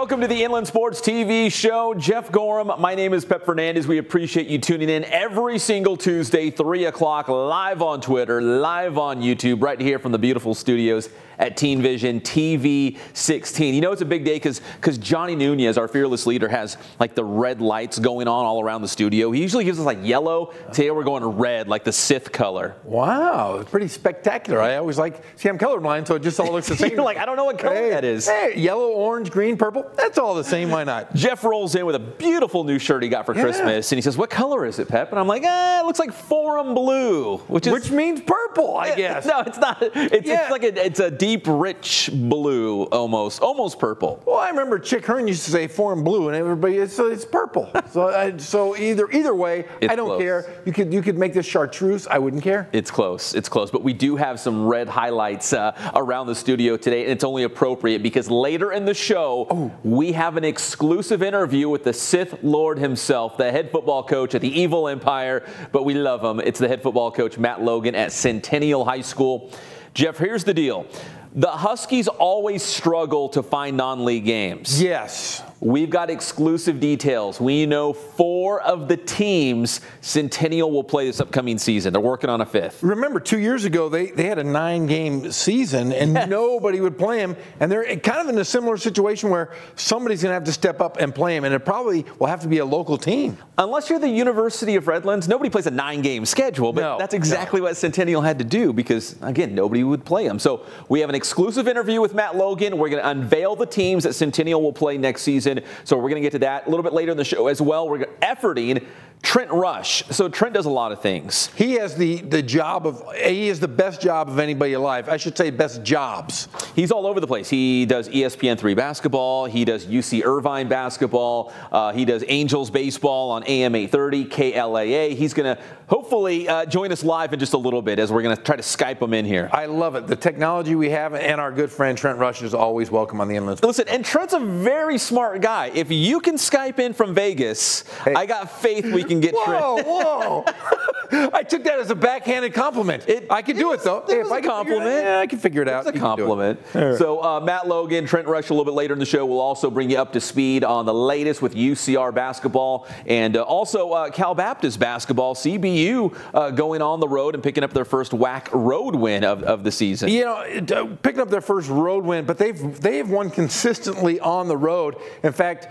Welcome to the Inland Sports TV show. Geoff Gorham, my name is Pep Fernandez. We appreciate you tuning in every single Tuesday, 3 o'clock, live on Twitter, live on YouTube, right here from the beautiful studios at Teen Vision TV 16. You know it's a big day because Johnny Nunez, our fearless leader, has like the red lights going on all around the studio. He usually gives us like yellow. Today we're going to red, like the Sith color. Wow, it's pretty spectacular. I always like, see, I'm colorblind, so it just all looks the same. You're like, I don't know what color that is. Hey, yellow, orange, green, purple, that's all the same, why not? Geoff rolls in with a beautiful new shirt he got for Christmas, and he says, what color is it, Pep? And I'm like, it looks like forum blue, which means purple, I guess. No, it's not. It's like it's a deep, rich blue, almost purple. Well, I remember Chick Hearn used to say forum blue, and everybody, it's purple. So either way, I don't care. You could make this chartreuse, I wouldn't care. It's close, but we do have some red highlights around the studio today, and it's only appropriate because later in the show, we have an exclusive interview with the Sith Lord himself, the head football coach at the Evil Empire, but we love him. It's the head football coach, Matt Logan, at Centennial High School. Geoff, here's the deal. The Huskies always struggle to find non-league games. Yes. We've got exclusive details. We know 4 of the teams Centennial will play this upcoming season. They're working on a 5th. Remember, 2 years ago, they had a 9-game season, and nobody would play them. And they're kind of in a similar situation where somebody's going to have to step up and play them, and it probably will have to be a local team. Unless you're the University of Redlands, nobody plays a 9-game schedule, but that's exactly what Centennial had to do because, again, nobody would play them. So we have an exclusive interview with Matt Logan. We're going to unveil the teams that Centennial will play next season. So we're going to get to that a little bit later in the show as well. We're efforting Trent Rush. So Trent does a lot of things. He has he is the best job of anybody alive. I should say best jobs. He's all over the place. He does ESPN3 basketball. He does UC Irvine basketball. He does Angels baseball on AM830 KLAA. He's going to hopefully join us live in just a little bit as we're going to try to Skype him in here. I love it. The technology we have and our good friend Trent Rush is always welcome on the Inland. Listen, and Trent's a very smart guy. If you can Skype in from Vegas, I got faith we can get Trent. Whoa. I took that as a backhanded compliment. I can do it, though. It's a compliment. I can figure it out. It's a compliment. So Matt Logan, Trent Rush, a little bit later in the show, will also bring you up to speed on the latest with UCR basketball and also Cal Baptist basketball. CBU going on the road and picking up their first WAC road win of the season. You know, picking up their first road win, but they've won consistently on the road. In fact,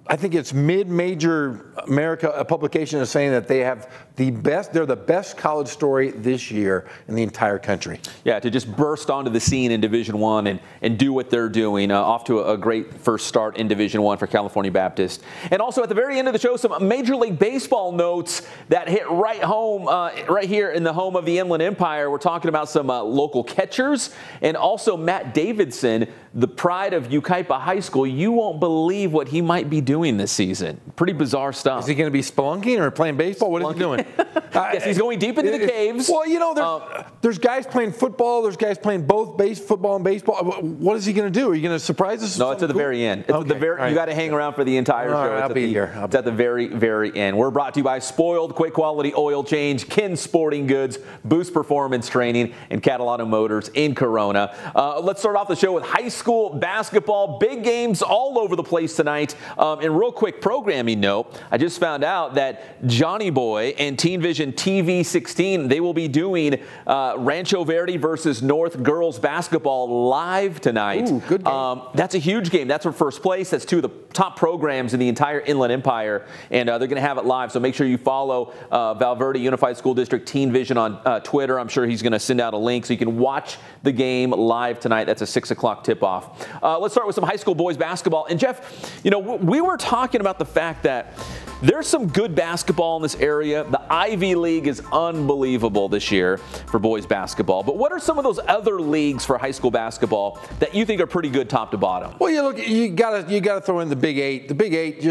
I think it's Mid-Major America, a publication, is saying that they have they're the best college story this year in the entire country. Yeah, to just burst onto the scene in Division I and do what they're doing. Off to a great first start in Division I for California Baptist. And also at the very end of the show, some Major League Baseball notes that hit right home, right here in the home of the Inland Empire. We're talking about some local catchers and also Matt Davidson, the pride of Yucaipa High School. You won't believe what he might be doing this season. Pretty bizarre stuff. Is he going to be spelunking or playing baseball? What is he doing? Yes, he's going deep into the caves. Well, you know, there's guys playing football. There's guys playing both football and baseball. What is he going to do? Are you going to surprise us? No, it's at the very end. It's at the very. You got to hang around for the entire show. I'll be here. It's at the very, very end. We're brought to you by Spoiled, Quick Quality Oil Change, Kin Sporting Goods, Boost Performance Training, and Catalano Motors in Corona. Let's start off the show with high school basketball. Big games all over the place tonight. And real quick programming note, I just found out that Johnny Boy and Teen Vision TV 16, they will be doing Rancho Verde versus North girls basketball live tonight. Ooh, good game. That's a huge game. That's for first place. That's 2 of the top programs in the entire Inland Empire, and they're going to have it live. So make sure you follow Valverde Unified School District Teen Vision on Twitter. I'm sure he's going to send out a link so you can watch the game live tonight. That's a 6 o'clock tip-off. Let's start with some high school boys basketball. And Geoff, you know, we were talking about the fact that there's some good basketball in this area. The Ivy League is unbelievable this year for boys basketball. But what are some of those other leagues for high school basketball that you think are pretty good top to bottom? Well, you gotta throw in the Big Eight. The Big Eight,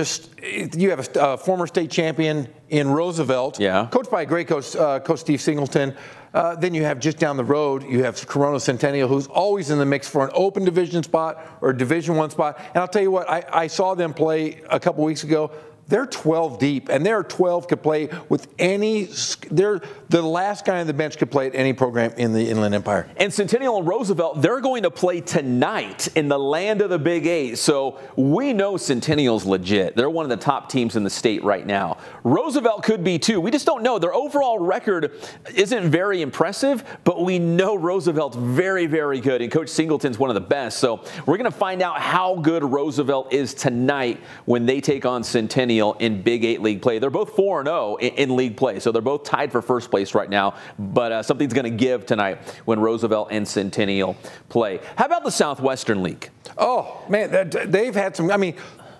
you have a former state champion in Roosevelt, coached by a great coach, Coach Steve Singleton. Then you have just down the road, you have Corona Centennial, who's always in the mix for an open division spot or Division I spot. And I'll tell you what, I saw them play a couple weeks ago. they're 12 deep, and their 12 could play with any. They're the last guy on the bench could play at any program in the Inland Empire. And Centennial and Roosevelt, they're going to play tonight in the land of the Big Eight. So we know Centennial's legit. They're one of the top teams in the state right now. Roosevelt could be too. We just don't know. Their overall record isn't very impressive, but we know Roosevelt's very, very good, and Coach Singleton's one of the best. So we're going to find out how good Roosevelt is tonight when they take on Centennial in Big 8 league play. They're both 4-0 in league play, so they're both tied for first place right now, but something's going to give tonight when Roosevelt and Centennial play. How about the Southwestern League? Oh, man, they've had some,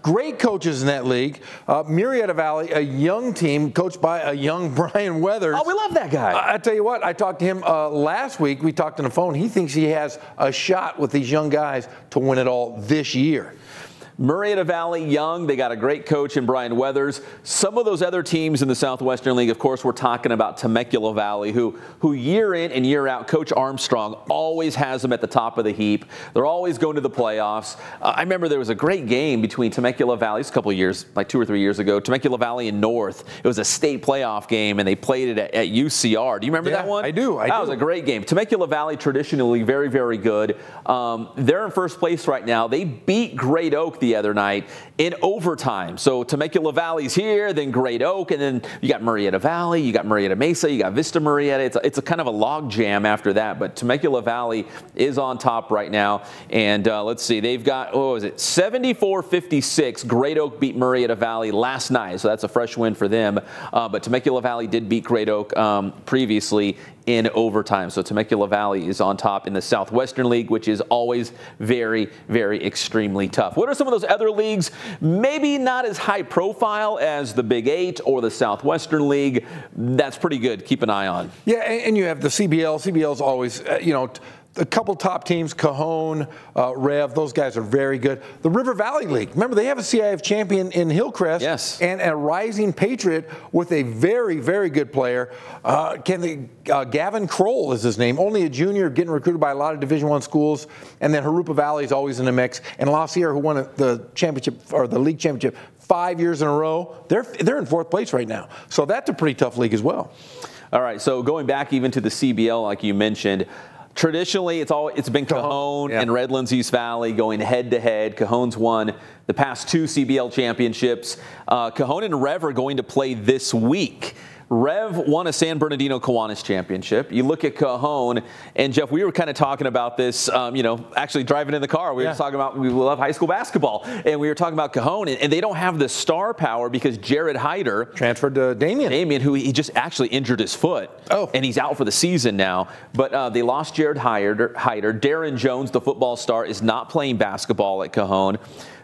great coaches in that league. Murrieta Valley, a young team coached by a young Brian Weathers. Oh, we love that guy. I tell you what, I talked to him last week. We talked on the phone. He thinks he has a shot with these young guys to win it all this year. Murrieta Valley, young. They got a great coach in Brian Weathers. Some of those other teams in the Southwestern League, of course, we're talking about Temecula Valley, who year in and year out, Coach Armstrong always has them at the top of the heap. They're always going to the playoffs. I remember there was a great game between Temecula Valley, a couple of years, like 2 or 3 years ago, Temecula Valley and North. It was a state playoff game, and they played it at UCR. Do you remember that one? I do. That was a great game. Temecula Valley, traditionally very, very good. They're in first place right now. They beat Great Oak the other night in overtime. So Temecula Valley's here, then Great Oak, and then you got Murrieta Valley, you got Murrieta Mesa, you got Vista Murrieta. It's a kind of a log jam after that, but Temecula Valley is on top right now. And let's see, they've got, what was it, 74-56. Great Oak beat Murrieta Valley last night, so that's a fresh win for them. But Temecula Valley did beat Great Oak previously in overtime. So Temecula Valley is on top in the Southwestern League, which is always very, very extremely tough. What are some of those other leagues? Maybe not as high profile as the Big 8 or the Southwestern League. That's pretty good. Keep an eye on. Yeah, and you have the CBL. CBL's always, a couple top teams, Cajon, Rev, those guys are very good. The River Valley League, remember they have a CIF champion in Hillcrest, yes, and a rising Patriot with a very, very good player. Gavin Kroll is his name, only a junior, getting recruited by a lot of Division I schools. And then Harupa Valley is always in the mix. And La Sierra, who won the championship or the league championship 5 years in a row, they're in fourth place right now. So that's a pretty tough league as well. All right, so going back even to the CBL, like you mentioned, traditionally, it's been Cajon and Redlands East Valley going head-to-head. Cajon's won the past 2 CBL championships. Cajon and Rev are going to play this week. Rev won a San Bernardino Kiwanis championship. You look at Cajon, and Jeff, we were kind of talking about this, actually driving in the car. We were talking about, we love high school basketball, and we were talking about Cajon, and they don't have the star power because Jared Hyder transferred to Damien, who he just actually injured his foot, and he's out for the season now. But they lost Jared Hyder. Darren Jones, the football star, is not playing basketball at Cajon.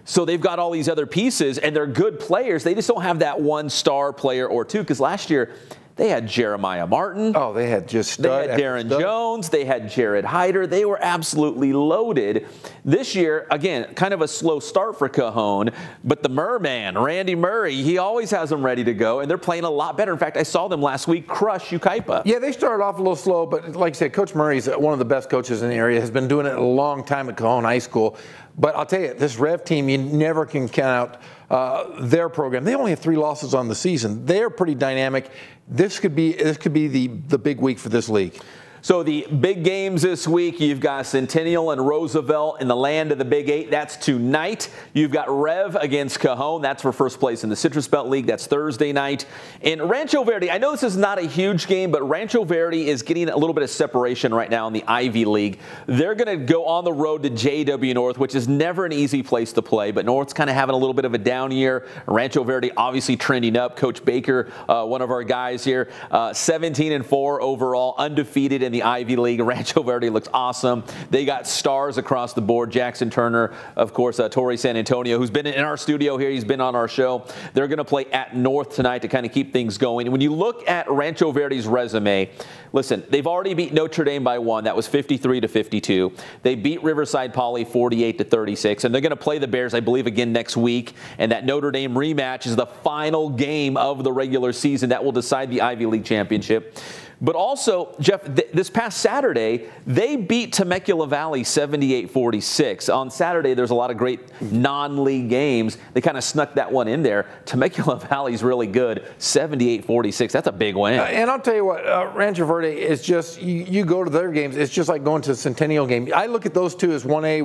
So they've got all these other pieces, and they're good players. They just don't have that one star player or two, because last year they had Jeremiah Martin. Oh, they had just They had Darren Jones. They had Jared Hyder. They were absolutely loaded. This year, again, kind of a slow start for Cajon, but the Merman, Randy Murray, he always has them ready to go, and they're playing a lot better. In fact, I saw them last week crush Ukaipa. Yeah, they started off a little slow, but like I said, Coach Murray's one of the best coaches in the area, has been doing it a long time at Cajon High School. But I'll tell you, this Rev team, you never can count out their program. They only have 3 losses on the season. They're pretty dynamic. This could be the big week for this league. So the big games this week, you've got Centennial and Roosevelt in the land of the Big 8. That's tonight. You've got Rev against Cajon. That's for first place in the Citrus Belt League. That's Thursday night. And Rancho Verde, I know this is not a huge game, but Rancho Verde is getting a little bit of separation right now in the Ivy League. They're going to go on the road to JW North, which is never an easy place to play, but North's kind of having a little bit of a down year. Rancho Verde obviously trending up. Coach Baker, one of our guys here, 17-4 overall, undefeated in the Ivy League. Rancho Verde looks awesome. They got stars across the board. Jackson Turner, of course, Torrey San Antonio, who's been in our studio here. He's been on our show. They're going to play at North tonight to kind of keep things going. And when you look at Rancho Verde's resume, listen, they've already beat Notre Dame by 1. That was 53-52. They beat Riverside Poly 48-36. And they're going to play the Bears, I believe, again next week. And that Notre Dame rematch is the final game of the regular season that will decide the Ivy League championship. But also, Geoff, this past Saturday, they beat Temecula Valley 78-46. On Saturday, there's a lot of great non-league games. They kind of snuck that one in there. Temecula Valley's really good, 78-46. That's a big win. And I'll tell you what, Rancho Verde is just, you go to their games, it's just like going to the Centennial game. I look at those two as 1A,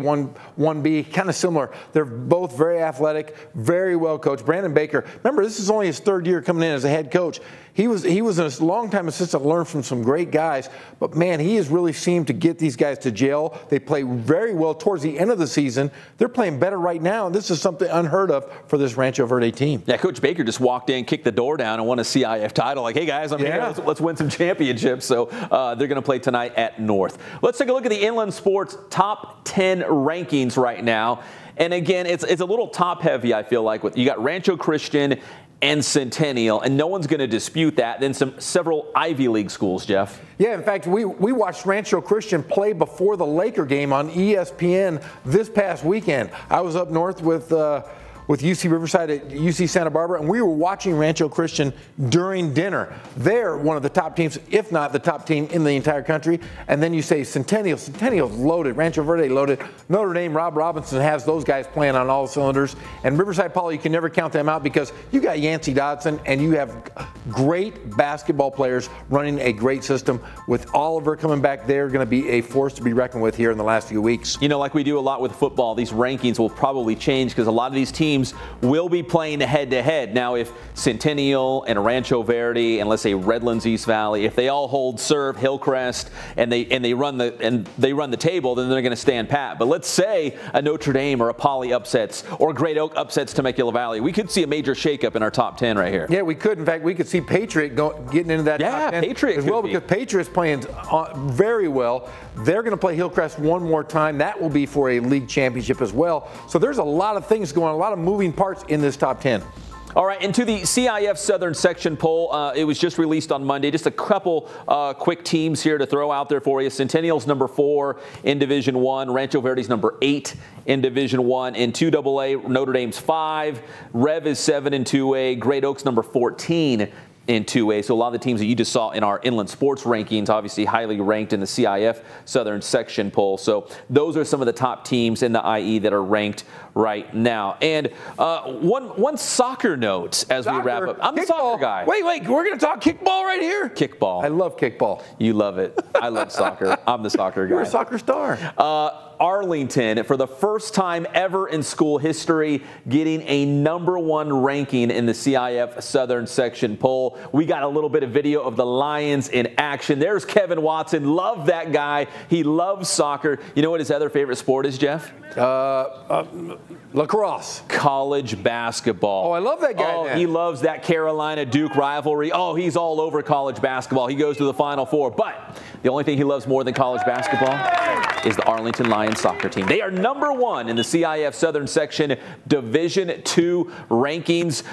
1B, kind of similar. They're both very athletic, very well coached. Brandon Baker, remember, this is only his third year coming in as a head coach. He was a long-time assistant, learned from some great guys, but man, he has really seemed to get these guys to gel. They play very well towards the end of the season. They're playing better right now, and this is something unheard of for this Rancho Verde team. Yeah, Coach Baker just walked in, kicked the door down, and won a CIF title. Like, hey guys, I'm here. Let's win some championships. So they're going to play tonight at North. Let's take a look at the Inland Sports top 10 rankings right now. And again, it's a little top-heavy, I feel like. You got Rancho Christian and Centennial, and no one's going to dispute that. Then several Ivy League schools, Geoff. Yeah, in fact, we watched Rancho Christian play before the Laker game on ESPN this past weekend. I was up north with UC Riverside at UC Santa Barbara, and we were watching Rancho Christian during dinner. They're one of the top teams, if not the top team in the entire country. And then you say Centennial. Centennial's loaded. Rancho Verde loaded. Notre Dame, Rob Robinson has those guys playing on all cylinders. And Riverside Poly, you can never count them out because you got Yancey Dodson, and you have great basketball players running a great system. With Oliver coming back, they're going to be a force to be reckoned with here in the last few weeks. You know, like we do a lot with football, these rankings will probably change because a lot of these teams will be playing head-to-head. Now, if Centennial and Rancho Verde and let's say Redlands East Valley, if they all hold serve Hillcrest and they run the table, then they're going to stand pat. But let's say a Notre Dame or a Poly upsets or Great Oak upsets Temecula Valley, we could see a major shakeup in our top 10 right here. Yeah, we could. In fact, we could see Patriot getting into that top 10 Patriot as well, because Patriot's playing very well. They're going to play Hillcrest one more time. That will be for a league championship as well. So there's a lot of things going on, a lot of moving parts in this top 10. All right, into the CIF Southern Section poll. It was just released on Monday. Just a couple quick teams here to throw out there for you. Centennial's number 4 in Division 1. Rancho Verde's number 8 in Division 1. In 2AA, Notre Dame's 5. Rev is 7 in 2A. Great Oak's number 14 in 2A. So a lot of the teams that you just saw in our Inland Sports rankings, obviously highly ranked in the CIF Southern Section poll. So those are some of the top teams in the IE that are ranked right now. And one soccer note as we wrap up. I'm the soccer guy. Wait, we're going to talk kickball right here? Kickball. I love kickball. You love it. I love soccer. I'm the soccer guy. You're a soccer star. Arlington, for the first time ever in school history, getting a number 1 ranking in the CIF Southern Section poll. We got a little bit of video of the Lions in action. There's Kevin Watson. Love that guy. He loves soccer. You know what his other favorite sport is, Geoff? Lacrosse. College basketball. Oh, I love that guy. Oh, he loves that Carolina-Duke rivalry. Oh, he's all over college basketball. He goes to the Final Four. But the only thing he loves more than college basketball is the Arlington Lions soccer team. They are number 1 in the CIF Southern Section Division II rankings.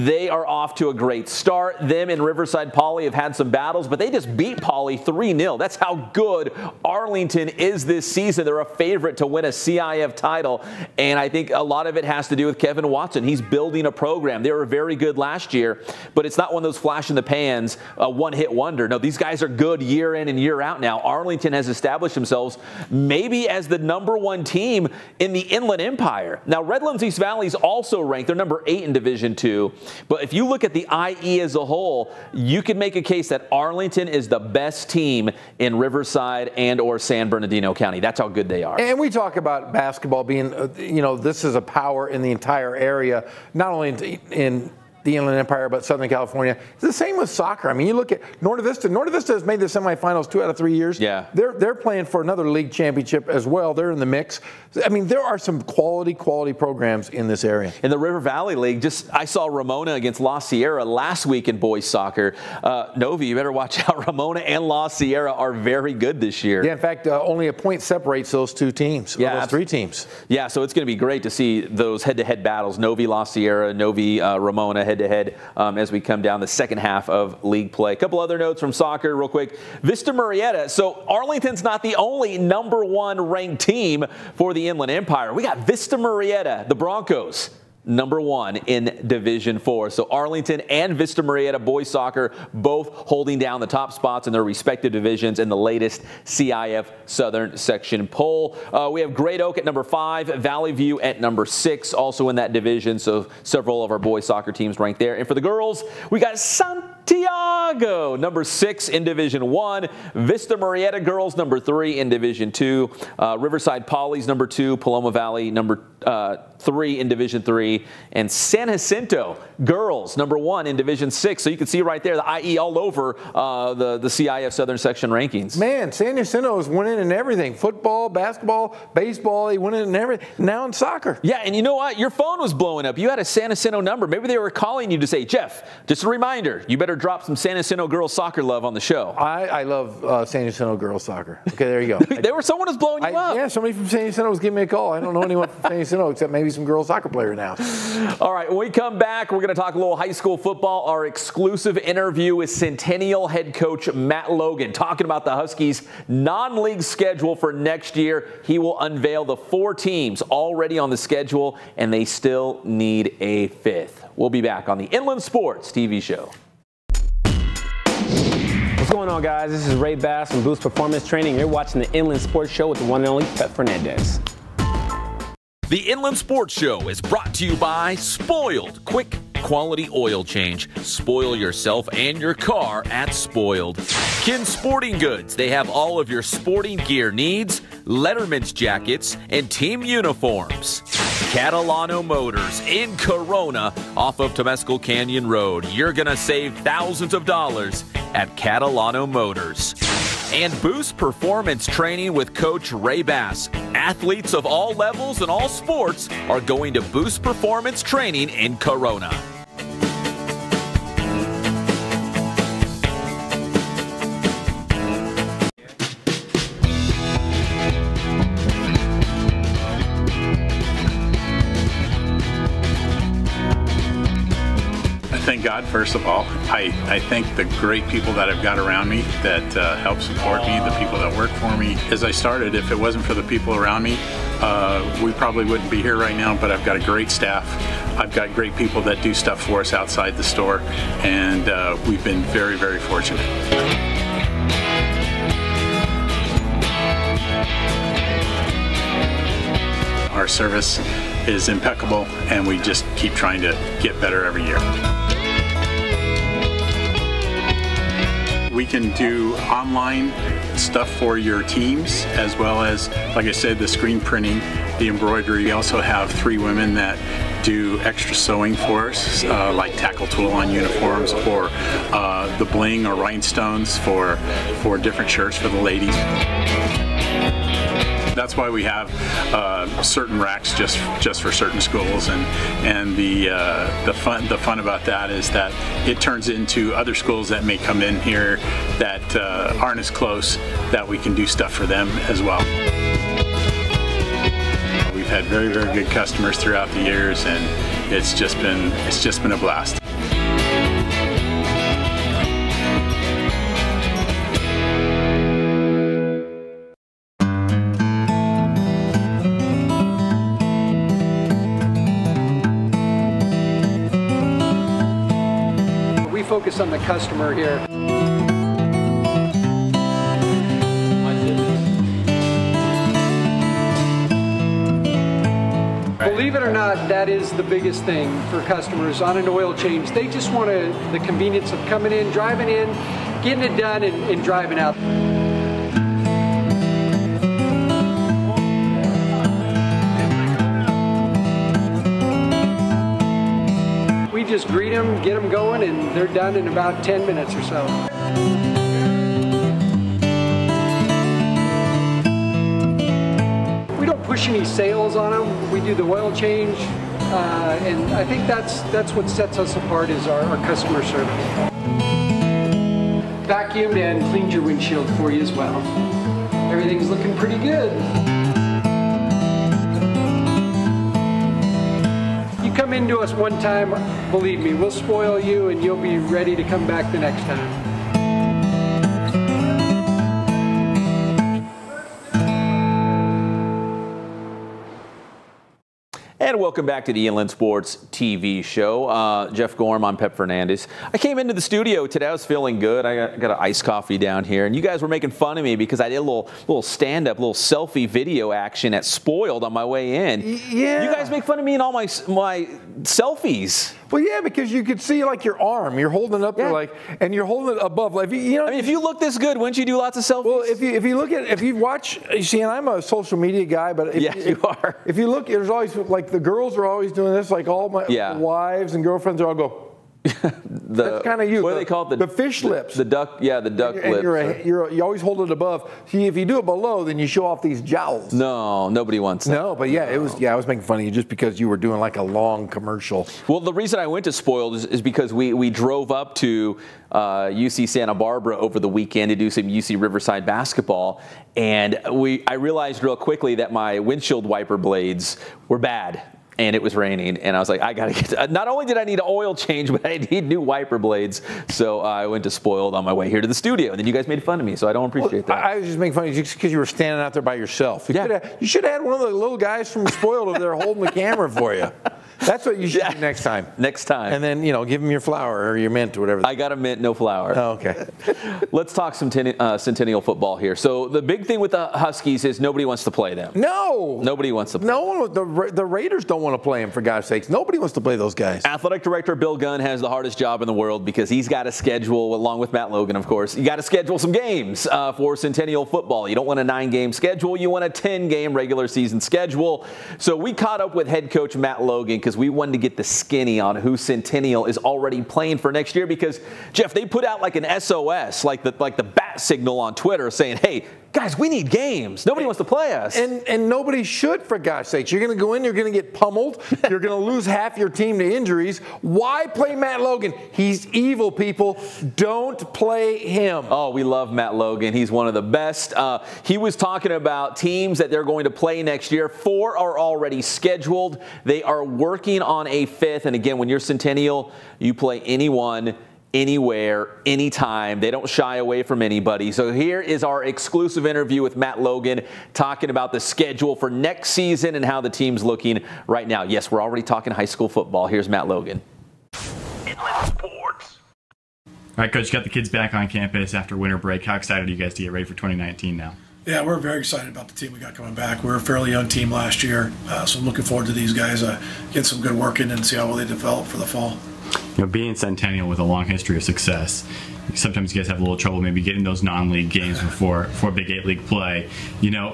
They are off to a great start. Them and Riverside Poly have had some battles, but they just beat Poly 3-0. That's how good Arlington is this season. They're a favorite to win a CIF title, and I think a lot of it has to do with Kevin Watson. He's building a program. They were very good last year, but it's not one of those flash in the pans, one-hit wonder. No, these guys are good year in and year out now. Arlington has established themselves maybe as the number 1 team in the Inland Empire. Now, Redlands East Valley is also ranked. They're number 8 in Division II. But if you look at the IE as a whole, you can make a case that Arlington is the best team in Riverside and or San Bernardino County. That's how good they are. And we talk about basketball being, this is a power in the entire area, not only in the Inland Empire, but Southern California. It's the same with soccer. I mean, you look at Norte Vista. Norte Vista has made the semifinals 2 out of 3 years. Yeah. They're playing for another league championship as well. They're in the mix. I mean, there are some quality programs in this area. In the River Valley League, I saw Ramona against La Sierra last week in boys soccer. Novi, you better watch out. Ramona and La Sierra are very good this year. Yeah, in fact, only a point separates those 2 teams, those 3 teams. Yeah, so it's going to be great to see those head-to-head battles. Novi, La Sierra, Novi, Ramona, head-to-head as we come down the second half of league play. A couple other notes from soccer real quick. Vista Murrieta. So Arlington's not the only number 1 ranked team for the Inland Empire. We got Vista Murrieta, the Broncos. number 1 in Division 4. So Arlington and Vista Murrieta boys soccer both holding down the top spots in their respective divisions in the latest CIF Southern Section poll. We have Great Oak at number 5, Valley View at number 6, also in that division. So several of our boys soccer teams ranked there. And for the girls, we got Santiago, number 6 in Division 1. Vista Murrieta girls, number 3 in Division 2. Riverside Polly's number 2. Paloma Valley, number 3 in Division 3. And San Jacinto girls, number 1 in Division 6. So you can see right there the IE all over the CIF Southern Section rankings. Man, San Jacinto is winning in everything. Football, basketball, baseball, he winning in everything. Now in soccer. Yeah, and you know what? Your phone was blowing up. You had a San Jacinto number. Maybe they were calling you to say, Geoff, just a reminder, you better drop some San Jacinto girls soccer love on the show. I love San Jacinto girls soccer. Okay, there you go. Someone was blowing you up. Yeah, somebody from San Jacinto was giving me a call. I don't know anyone from San Jacinto except maybe some girls soccer player now. All right, when we come back, we're going to talk a little high school football. Our exclusive interview with Centennial head coach Matt Logan, talking about the Huskies' non-league schedule for next year. He will unveil the 4 teams already on the schedule, and they still need a 5th. We'll be back on the Inland Sports TV show. What's going on, guys? This is Ray Bass from Boost Performance Training. You're watching the Inland Sports Show with the one and only Fernandez. The Inland Sports Show is brought to you by Spoiled. Quick, quality oil change. Spoil yourself and your car at Spoiled. Kin Sporting Goods. They have all of your sporting gear needs, Letterman's jackets, and team uniforms. Catalano Motors in Corona off of Temescal Canyon Road. You're going to save thousands of dollars at Catalano Motors. And Boost Performance Training with Coach Ray Bass. Athletes of all levels and all sports are going to Boost Performance Training in Corona. Thank God, first of all. I thank the great people that I've got around me that help support me, the people that work for me. As I started, if it wasn't for the people around me, we probably wouldn't be here right now, but I've got a great staff. I've got great people that do stuff for us outside the store, and we've been very, very fortunate. Our service is impeccable, and we just keep trying to get better every year. We can do online stuff for your teams, as well as, like I said, the screen printing, the embroidery. We also have 3 women that do extra sewing for us, like tackle tool on uniforms, or the bling or rhinestones for different shirts for the ladies. That's why we have certain racks just for certain schools, and the fun about that is that it turns into other schools that may come in here that aren't as close, that we can do stuff for them as well. We've had very, very good customers throughout the years, and it's just been a blast. Focus on the customer here. Believe it or not, that is the biggest thing for customers on an oil change. They just want the convenience of coming in, driving in, getting it done, and driving out. We just greet them, get them going, and they're done in about 10 minutes or so. We don't push any sales on them. We do the oil change, and I think that's what sets us apart is our customer service. Vacuumed and cleaned your windshield for you as well. Everything's looking pretty good. Come into us one time, believe me, we'll spoil you and you'll be ready to come back the next time. And welcome back to the Inland Sports TV show. Geoff Gorham, I'm Pep Fernandez. I came into the studio today. I was feeling good. I got an iced coffee down here, and you guys were making fun of me because I did a little stand-up, little selfie video action at Spoiled on my way in. Yeah. You guys make fun of me in all my selfies. Well, yeah, because you could see like your arm. You're holding it up there, like, and you're holding it above. Like, you know, I mean, if you look this good, wouldn't you do lots of selfies? Well, if you look at, if you watch, you see, and I'm a social media guy, but you are. If you look, there's always like the girls are always doing this. Like all my wives and girlfriends are all go. That's kind of you. What do they call it? The fish lips. The duck, the duck lips. You always hold it above. See, if you do it below, then you show off these jowls. No, nobody wants that. No, but I was making fun of you just because you were doing like a long commercial. Well, the reason I went to Spoiled is because we drove up to UC Santa Barbara over the weekend to do some UC Riverside basketball, and I realized real quickly that my windshield wiper blades were bad. And it was raining, and I was like, I gotta get. Not only did I need an oil change, but I need new wiper blades. So I went to Spoiled on my way here to the studio, and then you guys made fun of me, so I don't appreciate that. I was just making fun of you just because you were standing out there by yourself. You should have had one of the little guys from Spoiled over there holding the camera for you. That's what you should do next time. Next time. And then, give them your flour or your mint or whatever. I got a mint, no flour. Oh, okay. Let's talk some Centennial football here. So the big thing with the Huskies is nobody wants to play them. No. Nobody wants to play. No one. The Raiders don't want to play them, for God's sakes. Nobody wants to play those guys. Athletic Director Bill Gunn has the hardest job in the world because he's got to schedule, along with Matt Logan, of course, you got to schedule some games for Centennial football. You don't want a 9-game schedule. You want a 10-game regular season schedule. So we caught up with head coach Matt Logan because we wanted to get the skinny on who Centennial is already playing for next year, because Geoff, they put out like an SOS, like the bat signal on Twitter saying, hey, guys, we need games. Nobody wants to play us. And nobody should, for God's sakes. You're going to go in, you're going to get pummeled. You're going to lose half your team to injuries. Why play Matt Logan? He's evil, people. Don't play him. Oh, we love Matt Logan. He's one of the best. He was talking about teams that they're going to play next year. 4 are already scheduled. They are working on a 5th. And again, when you're Centennial, you play anyone, anywhere, anytime. They don't shy away from anybody. So here is our exclusive interview with Matt Logan talking about the schedule for next season and how the team's looking right now. Yes, we're already talking high school football. Here's Matt Logan. Inland Sports. All right, Coach, you got the kids back on campus after winter break. How excited are you guys to get ready for 2019 now? Yeah, we're very excited about the team we got coming back. We were a fairly young team last year, so I'm looking forward to these guys getting some good work in and see how well they develop for the fall. Being Centennial with a long history of success, sometimes you guys have a little trouble maybe getting those non-league games before big 8 league play.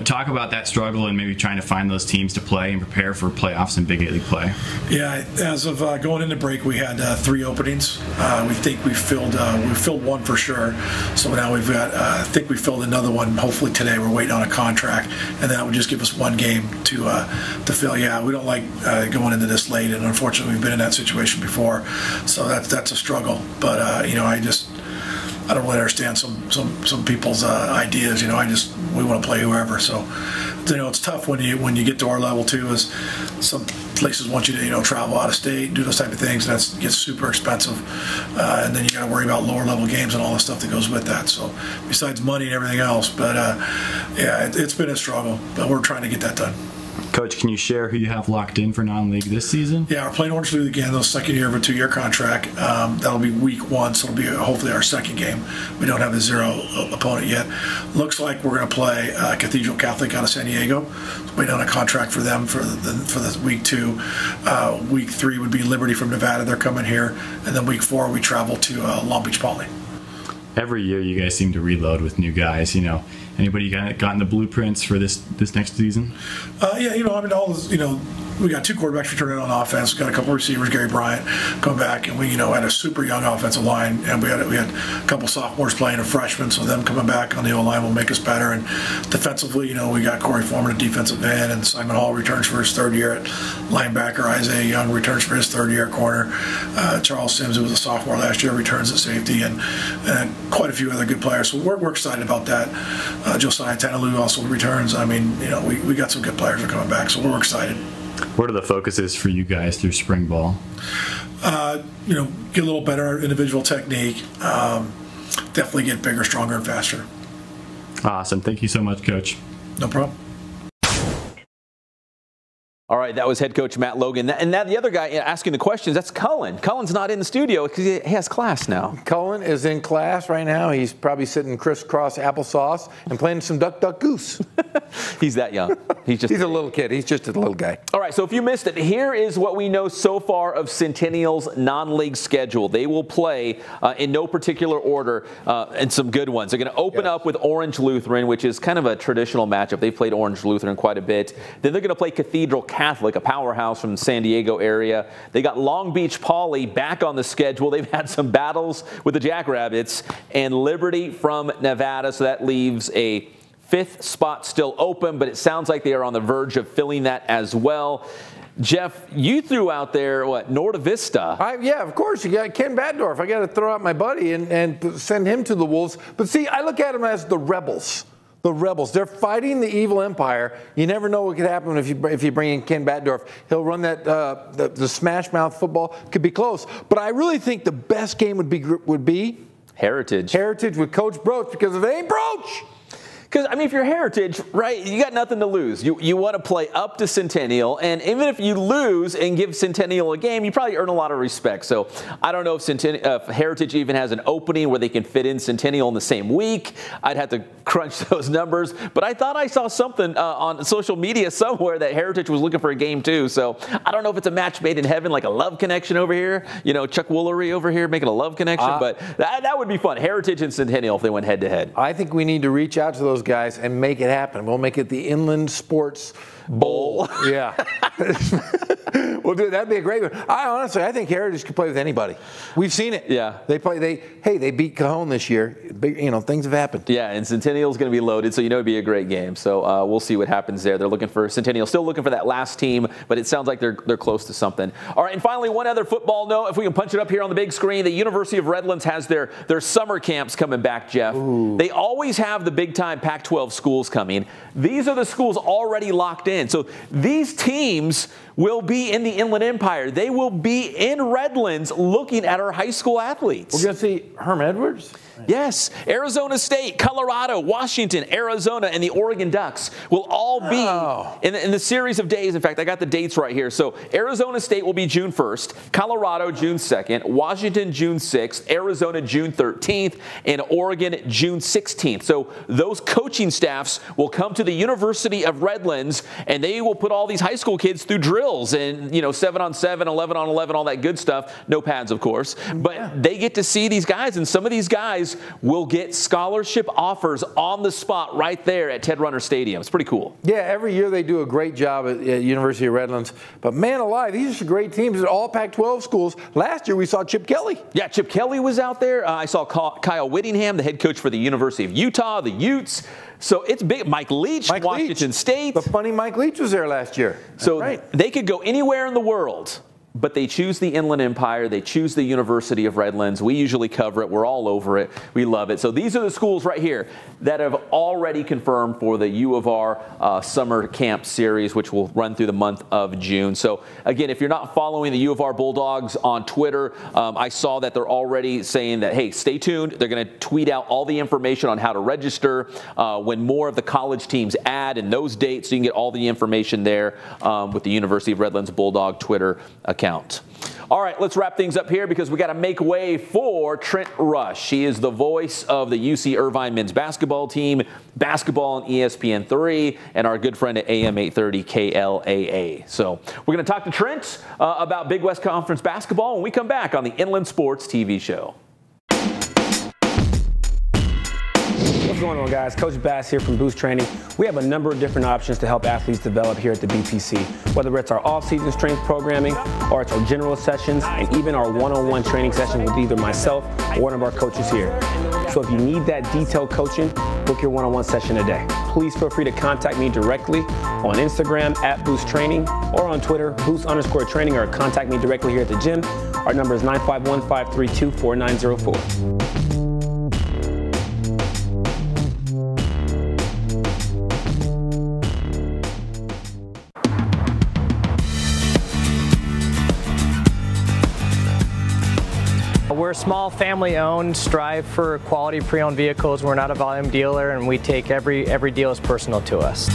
Talk about that struggle and maybe trying to find those teams to play and prepare for playoffs and big 8 league play. Yeah, as of going into break, we had 3 openings. We think we filled one for sure. So now we've got, I think we filled another one. Hopefully today. We're waiting on a contract, and that would just give us 1 game to fill. Yeah, we don't like going into this late, and unfortunately we've been in that situation before. So that's a struggle. But I don't really understand some people's ideas. We want to play whoever. So, it's tough when you get to our level too. Is some places want you to travel out of state, do those type of things, and that gets super expensive. And then you got to worry about lower level games and all the stuff that goes with that. So, besides money and everything else, but yeah, it's been a struggle, but we're trying to get that done. Coach, can you share who you have locked in for non-league this season? Yeah, we're playing Orange League again, the second year of a 2-year contract. That'll be week 1, so it'll be hopefully our second game. We don't have a 0 opponent yet. Looks like we're going to play Cathedral Catholic out of San Diego. So waiting on a contract for them for the week 2. Week 3 would be Liberty from Nevada. They're coming here. And then week 4, we travel to Long Beach Poly. Every year you guys seem to reload with new guys. Anybody gotten the blueprints for this next season? Yeah, we got 2 quarterbacks returning on offense. We got a couple receivers, Gary Bryant, come back, and we had a super young offensive line, and we had a couple sophomores playing, a freshman, so them coming back on the O-line will make us better. And defensively, we got Corey Foreman, a defensive end, and Simon Hall returns for his 3rd year at linebacker. Isaiah Young returns for his 3rd year at corner. Charles Sims, who was a sophomore last year, returns at safety, and quite a few other good players. So we're excited about that. Josiah Tanalu also returns. We got some good players that are coming back, so we're excited. What are the focuses for you guys through spring ball? Get a little better individual technique. Definitely get bigger, stronger, and faster. Awesome. Thank you so much, Coach. No problem. All right, that was head coach Matt Logan. And that the other guy asking the questions, that's Cullen. Cullen's not in the studio because he has class now. Cullen is in class right now. He's probably sitting crisscross applesauce and playing some duck, duck, goose. He's that young. He's a little kid. He's just a little guy. All right, so if you missed it, here is what we know so far of Centennial's non-league schedule. They will play in no particular order and some good ones. They're going to open up with Orange Lutheran, which is kind of a traditional matchup. They've played Orange Lutheran quite a bit. Then they're going to play Cathedral Catholic, a powerhouse from the San Diego area. They got Long Beach Poly back on the schedule. They've had some battles with the Jackrabbits, and Liberty from Nevada, so that leaves a 5th spot still open, but it sounds like they are on the verge of filling that as well. Geoff, you threw out there, what, Norte Vista? Yeah, of course. You got Ken Batdorf. I got to throw out my buddy and send him to the Wolves. But see, I look at them as the rebels. The rebels. They're fighting the evil empire. You never know what could happen if you bring in Ken Batdorf. He'll run that the smash mouth football. Could be close. But I really think the best game would be Heritage. Heritage with Coach Broach, because if it ain't Broach, because, I mean, if you're Heritage, right, you got nothing to lose. You want to play up to Centennial, and even if you lose and give Centennial a game, you probably earn a lot of respect. So I don't know if Heritage even has an opening where they can fit in Centennial in the same week. I'd have to crunch those numbers. But I thought I saw something on social media somewhere that Heritage was looking for a game too. So I don't know if it's a match made in heaven, like a love connection over here. You know, Chuck Woolery over here making a love connection. But that would be fun. Heritage and Centennial if they went head to head. I think we need to reach out to those guys and make it happen. We'll make it the Inland Sports Bowl. Yeah. Well, dude, that'd be a great one. I think Heritage could play with anybody. We've seen it. Yeah. They beat Cajon this year. Things have happened. Yeah, and Centennial's going to be loaded, so it'd be a great game. So we'll see what happens there. They're looking for Centennial, still looking for that last team, but it sounds like they're close to something. All right, and finally, one other football note. If we can punch it up here on the big screen, the University of Redlands has their summer camps coming back, Geoff. Ooh. They always have the big-time Pac-12 schools coming. These are the schools already locked in. So these teams will be in the Inland Empire. They will be in Redlands looking at our high school athletes. We're going to see Herm Edwards? Yes. Arizona State, Colorado, Washington, Arizona, and the Oregon Ducks will all be in the series of days. In fact, I got the dates right here. So Arizona State will be June 1st, Colorado June 2nd, Washington June 6th, Arizona June 13th, and Oregon June 16th. So those coaching staffs will come to the University of Redlands, and they will put all these high school kids through drills and, 7-on-7, 11-on-11, all that good stuff. No pads, of course. But they get to see these guys, and some of these guys will get scholarship offers on the spot right there at Ted Runner Stadium. It's pretty cool. Yeah, every year they do a great job at University of Redlands. But man alive, these are great teams. All Pac-12 schools. Last year we saw Chip Kelly. Yeah, Chip Kelly was out there. I saw Kyle Whittingham, the head coach for the University of Utah, the Utes. So it's big. Mike Leach, Washington State. The funny Mike Leach was there last year. So they could go anywhere in the world, but they choose the Inland Empire. They choose the University of Redlands. We usually cover it. We're all over it. We love it. So these are the schools right here that have already confirmed for the U of R summer camp series, which will run through the month of June. So again, if you're not following the U of R Bulldogs on Twitter, I saw that they're already saying that, hey, stay tuned. They're going to tweet out all the information on how to register when more of the college teams add in those dates. So you can get all the information there with the University of Redlands Bulldog Twitter account. All right, let's wrap things up here because we got to make way for Trent Rush. He is the voice of the UC Irvine men's basketball team, basketball on ESPN3, and our good friend at AM830 KLAA. So we're going to talk to Trent about Big West Conference basketball when we come back on the Inland Sports TV show. What's going on, guys? Coach Bass here from Boost Training. We have a number of different options to help athletes develop here at the BPC, whether it's our off-season strength programming or it's our general sessions and even our one-on-one training sessions with either myself or one of our coaches here. So if you need that detailed coaching, book your one-on-one session today. Please feel free to contact me directly on Instagram at Boost Training or on Twitter, Boost_Training, or contact me directly here at the gym. Our number is 951-532-4904. We're small, family-owned, strive for quality pre-owned vehicles. We're not a volume dealer, and we take every deal as personal to us.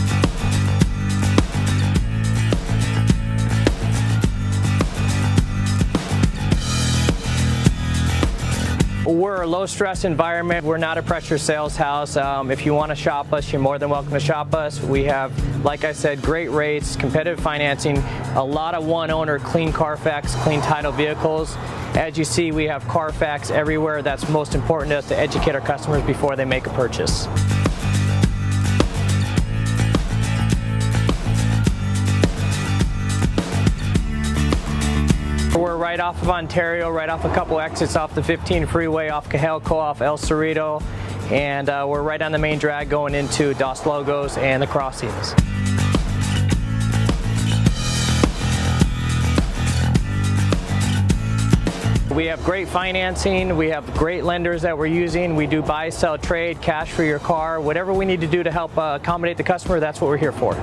We're a low-stress environment. We're not a pressure sales house. If you want to shop us, you're more than welcome to shop us. We have, like I said, great rates, competitive financing, a lot of one-owner, clean Carfax, clean title vehicles. As you see, we have Carfax everywhere. That's most important to us, to educate our customers before they make a purchase. We're right off of Ontario, right off a couple exits off the 15 freeway, off Cajalco, off El Cerrito, and we're right on the main drag going into Dos Logos and the crossings. We have great financing, we have great lenders that we're using, we do buy, sell, trade, cash for your car, whatever we need to do to help accommodate the customer, that's what we're here for.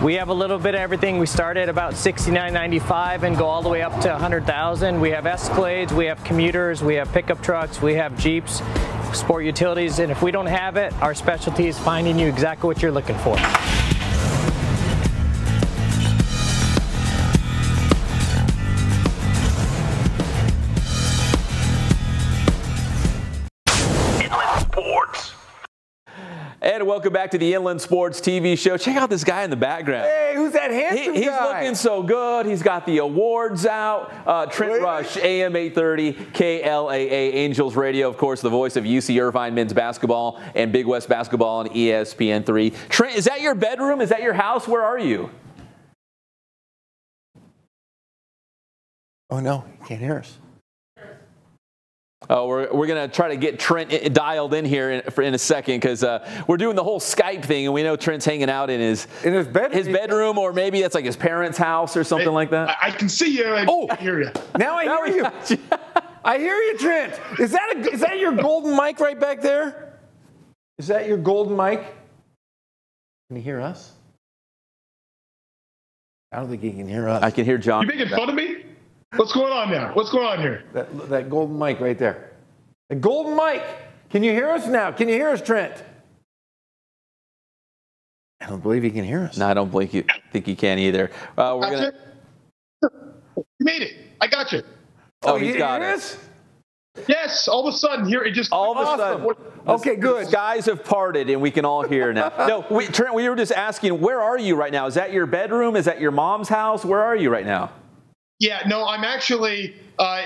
We have a little bit of everything. We start at about $69.95 and go all the way up to $100,000. We have Escalades, we have commuters, we have pickup trucks, we have Jeeps, sport utilities, and if we don't have it, our specialty is finding you exactly what you're looking for. And welcome back to the Inland Sports TV show. Check out this guy in the background. Hey, who's that handsome guy? He's looking so good. He's got the awards out. Trent Rush, AM830 KLAA, Angels Radio, of course, the voice of UC Irvine men's basketball and Big West basketball on ESPN3. Trent, is that your bedroom? Is that your house? Where are you? Oh, no, he can't hear us. Oh, we're going to try to get Trent dialed in here in a second because we're doing the whole Skype thing, and we know Trent's hanging out in his bedroom, or maybe it's like his parents' house or something like that. I can see you. I hear you. Now I hear you. I hear you, Trent. Is that your golden mic right back there? Is that your golden mic? Can you hear us? I don't think he can hear us. I can hear John. You making fun of me? What's going on now? What's going on here? That golden mic right there. The golden mic. Can you hear us now? Can you hear us, Trent? I don't believe he can hear us. No, I don't think you can either. You made it. I got you. Oh, he's got it. Yes, all of a sudden here it just all of a sudden. Okay, good. The skies have parted and we can all hear now. No, Trent, we were just asking, where are you right now? Is that your bedroom? Is that your mom's house? Where are you right now? Yeah, no, I'm actually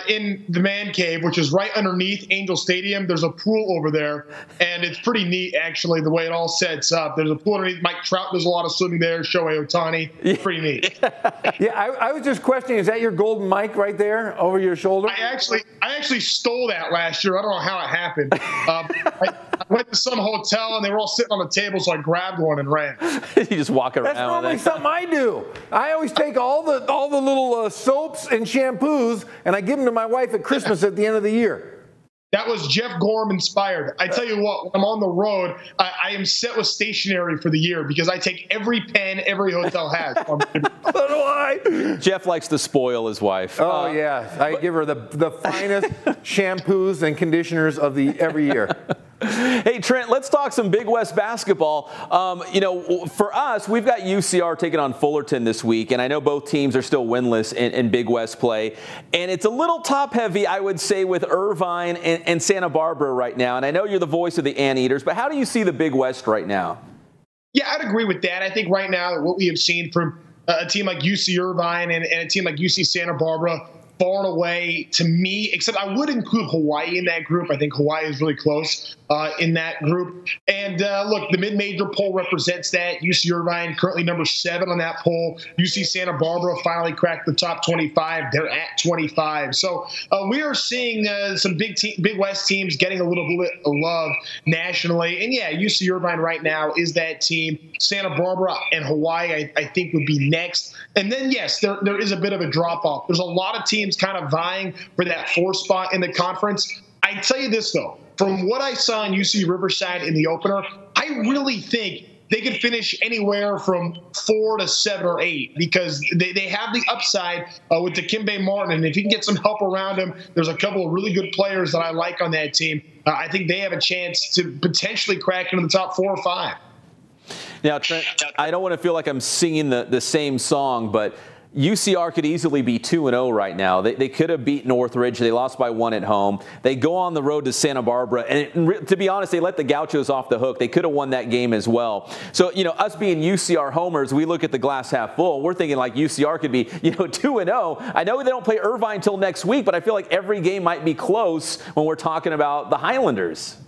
in the man cave, which is right underneath Angel Stadium. There's a pool over there, and it's pretty neat, actually, the way it all sets up. There's a pool underneath. Mike Trout does a lot of swimming there. Shohei Ohtani. Pretty neat. Yeah, I was just questioning, is that your golden mic right there over your shoulder? I actually stole that last year. I don't know how it happened. I went to some hotel, and they were all sitting on the table, so I grabbed one and ran. You just walk around. That's normally something I do. I always take all the little soaps and shampoos, and I give them to my wife at Christmas at the end of the year. That was Jeff Gorham inspired. I tell you what, when I'm on the road, I am set with stationery for the year because I take every pen every hotel has. So do I. Jeff likes to spoil his wife. Oh, yeah. I give her the finest shampoos and conditioners of every year. Hey, Trent, let's talk some Big West basketball. For us, we've got UCR taking on Fullerton this week, and I know both teams are still winless in Big West play. And it's a little top-heavy, I would say, with Irvine and Santa Barbara right now. And I know you're the voice of the Anteaters, but how do you see the Big West right now? Yeah, I'd agree with that. I think right now what we have seen from a team like UC Irvine and a team like UC Santa Barbara, far and away, to me, except I would include Hawaii in that group. I think Hawaii is really close in that group. And look, the mid-major poll represents that. UC Irvine currently number 7 on that poll. UC Santa Barbara finally cracked the top 25. They're at 25. So we are seeing some Big West teams getting a little bit of love nationally. And yeah, UC Irvine right now is that team. Santa Barbara and Hawaii, I think, would be next. And then, yes, there is a bit of a drop-off. There's a lot of teams kind of vying for that 4th spot in the conference. I tell you this, though, from what I saw in UC Riverside in the opener, I really think they could finish anywhere from 4 to 7 or 8 because they have the upside with Dikembe Martin. And if you can get some help around him, there's a couple of really good players that I like on that team. I think they have a chance to potentially crack into the top 4 or 5. Now, Trent, I don't want to feel like I'm singing the same song, but UCR could easily be 2-0 right now. They could have beat Northridge. They lost by 1 at home. They go on the road to Santa Barbara. And to be honest, they let the Gauchos off the hook. They could have won that game as well. So, us being UCR homers, we look at the glass half full. We're thinking like UCR could be, 2-0. I know they don't play Irvine until next week, but I feel like every game might be close when we're talking about the Highlanders.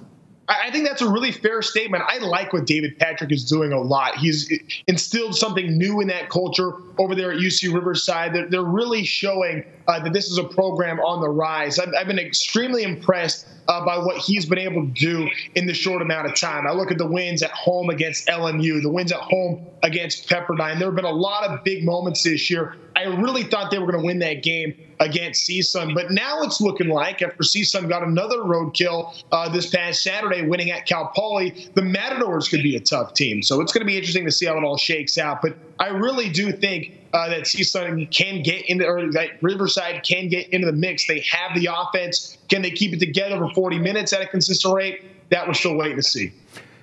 I think that's a really fair statement. I like what David Patrick is doing a lot. He's instilled something new in that culture over there at UC Riverside. They're really showing that this is a program on the rise. I've been extremely impressed by what he's been able to do in the short amount of time. I look at the wins at home against LMU, the wins at home against Pepperdine. There have been a lot of big moments this year. I really thought they were going to win that game against CSUN, but now it's looking like, after CSUN got another roadkill this past Saturday, winning at Cal Poly, the Matadors could be a tough team. So it's going to be interesting to see how it all shakes out. But I really do think that CSUN can get into, or that Riverside can get into the mix. They have the offense. Can they keep it together for 40 minutes at a consistent rate? That we're still waiting to see.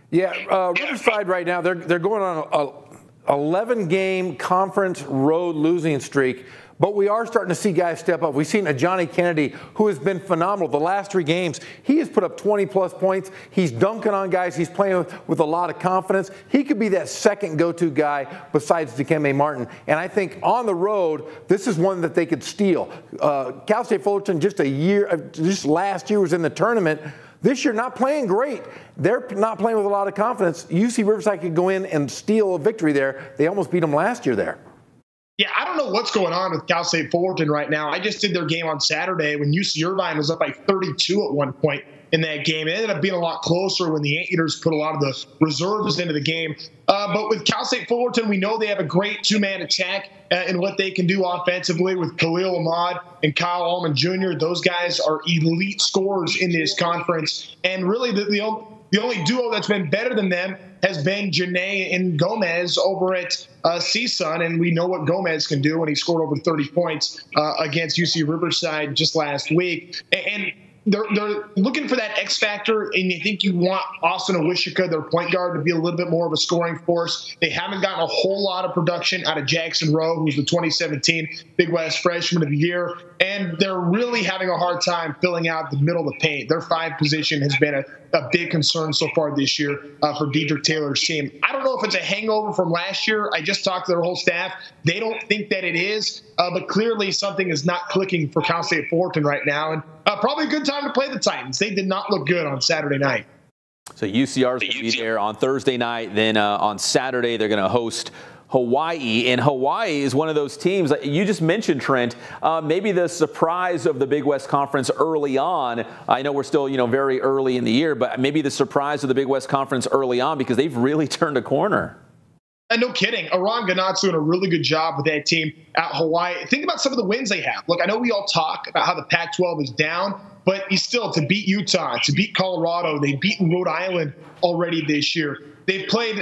Yeah, Riverside right now, they're going on a 11-game conference road losing streak. But we are starting to see guys step up. We've seen a Johnny Kennedy who has been phenomenal. The last 3 games, he has put up 20-plus points. He's dunking on guys. He's playing with a lot of confidence. He could be that second go-to guy besides Dikembe Martin. And I think on the road, this is one that they could steal. Cal State Fullerton just last year was in the tournament. This year, not playing great. They're not playing with a lot of confidence. UC Riverside could go in and steal a victory there. They almost beat them last year there. Yeah, I don't know what's going on with Cal State Fullerton right now. I just did their game on Saturday when UC Irvine was up by 32 at one point in that game. It ended up being a lot closer when the Anteaters put a lot of the reserves into the game. But with Cal State Fullerton, we know they have a great 2-man attack in what they can do offensively with Khalil Ahmad and Kyle Allman Jr. Those guys are elite scorers in this conference. And really the only duo that's been better than them has been Janae and Gomez over at CSUN, and we know what Gomez can do when he scored over 30 points against UC Riverside just last week. And they're looking for that X factor, and you think you want Austin Owishika, their point guard, to be a little bit more of a scoring force. They haven't gotten a whole lot of production out of Jackson Rowe, who's the 2017 Big West Freshman of the Year, and they're really having a hard time filling out the middle of the paint. Their 5 position has been a big concern so far this year for Dedrick Taylor's team. I don't know if it's a hangover from last year. I just talked to their whole staff. They don't think that it is, but clearly something is not clicking for Cal State Fullerton right now. And probably a good time to play the Titans. They did not look good on Saturday night. So UCR is going to be there on Thursday night. Then on Saturday, they're going to host Hawaii, and Hawaii is one of those teams you just mentioned, Trent. Maybe the surprise of the Big West Conference early on. I know we're still, very early in the year, but maybe the surprise of the Big West Conference early on because they've really turned a corner. And no kidding. Aron Ganot's doing a really good job with that team at Hawaii. Think about some of the wins they have. Look, I know we all talk about how the Pac-12 is down, but still, to beat Utah, to beat Colorado, they've beaten Rhode Island already this year. They've played.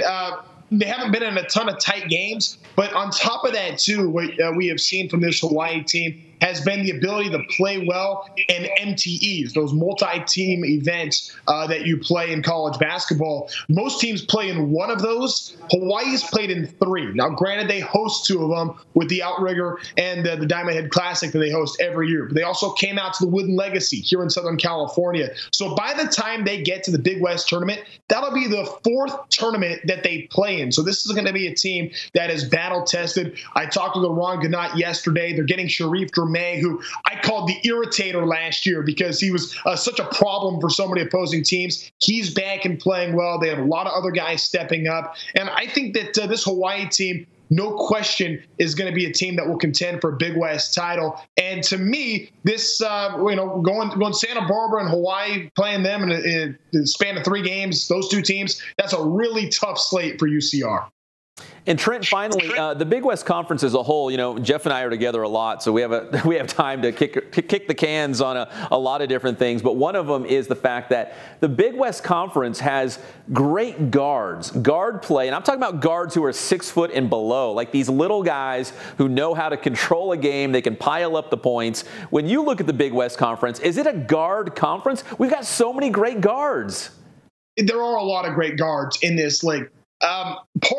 They haven't been in a ton of tight games, but on top of that, too, what we have seen from this Hawaii team has been the ability to play well in MTEs, those multi-team events that you play in college basketball. Most teams play in one of those. Hawaii's played in 3. Now, granted, they host 2 of them with the Outrigger and the Diamond Head Classic that they host every year. But they also came out to the Wooden Legacy here in Southern California. So by the time they get to the Big West tournament, that'll be the 4th tournament that they play in. So this is going to be a team that is battle-tested. I talked with Aron Ganot yesterday. They're getting Sharif May, who I called the irritator last year because he was such a problem for so many opposing teams. He's back and playing well. They have a lot of other guys stepping up. And I think that this Hawaii team, no question, is going to be a team that will contend for a Big West title. And to me, this, going Santa Barbara and Hawaii, playing them in the span of 3 games, those 2 teams, that's a really tough slate for UCR. And Trent, finally, the Big West Conference as a whole, Geoff and I are together a lot, so we have time to kick the cans on a lot of different things. But one of them is the fact that the Big West Conference has great guard play, and I'm talking about guards who are 6 foot and below, like these little guys who know how to control a game. They can pile up the points. When you look at the Big West Conference, is it a guard conference? We've got so many great guards. There are a lot of great guards in this league.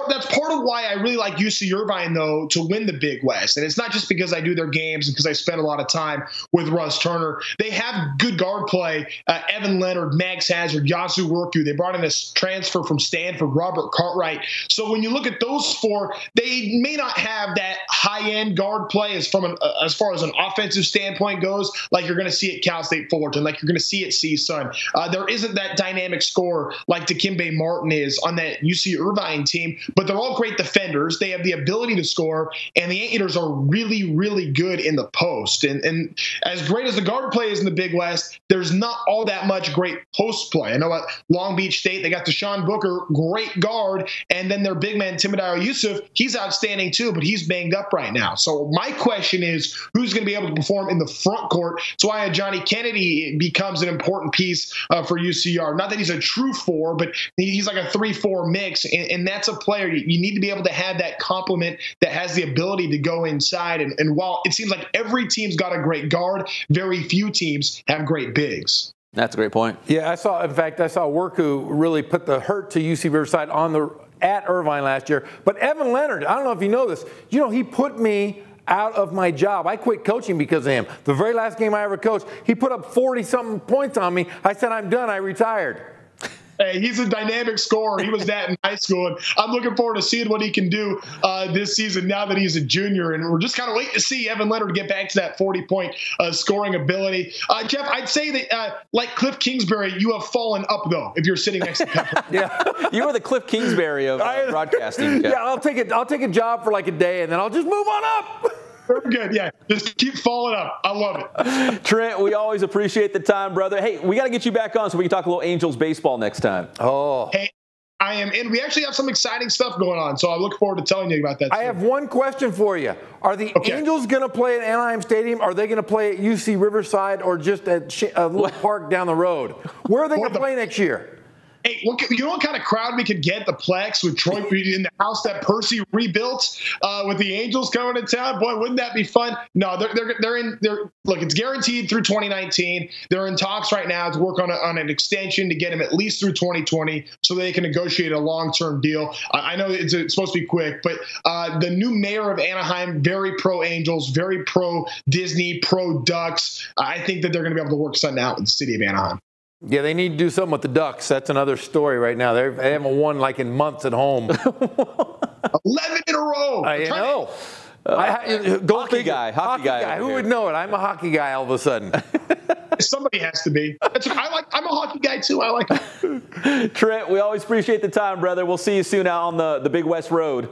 That's part of why I really like UC Irvine, though, to win the Big West. And it's not just because I do their games and because I spend a lot of time with Russ Turner. They have good guard play. Evan Leonard, Max Hazard, Yasu Worku. They brought in a transfer from Stanford, Robert Cartwright. So when you look at those four, they may not have that high-end guard play as far as an offensive standpoint goes, like you're going to see at Cal State Fullerton, like you're going to see at CSUN. There isn't that dynamic scorer like Dikembe Martin is on that UC Irvine team. But they're all great defenders. They have the ability to score, and the Anteaters are really, really good in the post. And as great as the guard play is in the Big West, there's not all that much great post play. I know at Long Beach State, they got Deshaun Booker, great guard, and then their big man, Timidayo Yusuf, he's outstanding too, but he's banged up right now. So my question is, who's going to be able to perform in the front court? That's why Johnny Kennedy becomes an important piece for UCR. Not that he's a true four, but he's like a 3-4 mix, and that's a player. You need to be able to have that complement that has the ability to go inside. And while it seems like every team's got a great guard, very few teams have great bigs. That's a great point. Yeah, I saw Worku really put the hurt to UC Riverside at Irvine last year. But Evan Leonard, I don't know if you know this, he put me out of my job. I quit coaching because of him. The very last game I ever coached, he put up 40-something points on me. I said, I'm done. I retired. Hey, he's a dynamic scorer. He was that in high school, and I'm looking forward to seeing what he can do this season now that he's a junior. And we're just kind of waiting to see Evan Leonard get back to that 40-point scoring ability. Geoff, I'd say that like Cliff Kingsbury, you have fallen up, though, if you're sitting next to Pepper. Yeah, you are the Cliff Kingsbury of broadcasting. Yeah, I'll take a job for like a day, and then I'll just move on up. Very good. Yeah, just keep following up. I love it. Trent, we always appreciate the time, brother. Hey, we got to get you back on so we can talk a little Angels baseball next time. Oh. Hey, I am, and we actually have some exciting stuff going on, so I look forward to telling you about that. I have one question for you. Are the Angels going to play at Anaheim Stadium? Are they going to play at UC Riverside or just at a little park down the road? Where are they going to play next year? Hey, you know what kind of crowd we could get? The Plex with Troy in the house that Percy rebuilt with the Angels coming to town. Boy, wouldn't that be fun? No, look, it's guaranteed through 2019. They're in talks right now to work on an extension to get them at least through 2020 so they can negotiate a long-term deal. I know it's supposed to be quick, but the new mayor of Anaheim, very pro-Angels, very pro-Disney, pro-Ducks. I think that they're going to be able to work something out with the city of Anaheim. Yeah, they need to do something with the Ducks. That's another story right now. They haven't won like in months at home. 11 in a row. I know. Hockey guy. Who would know it? I'm a hockey guy all of a sudden. Somebody has to be. I'm a hockey guy too. I like it. Trent, we always appreciate the time, brother. We'll see you soon out on the Big West Road.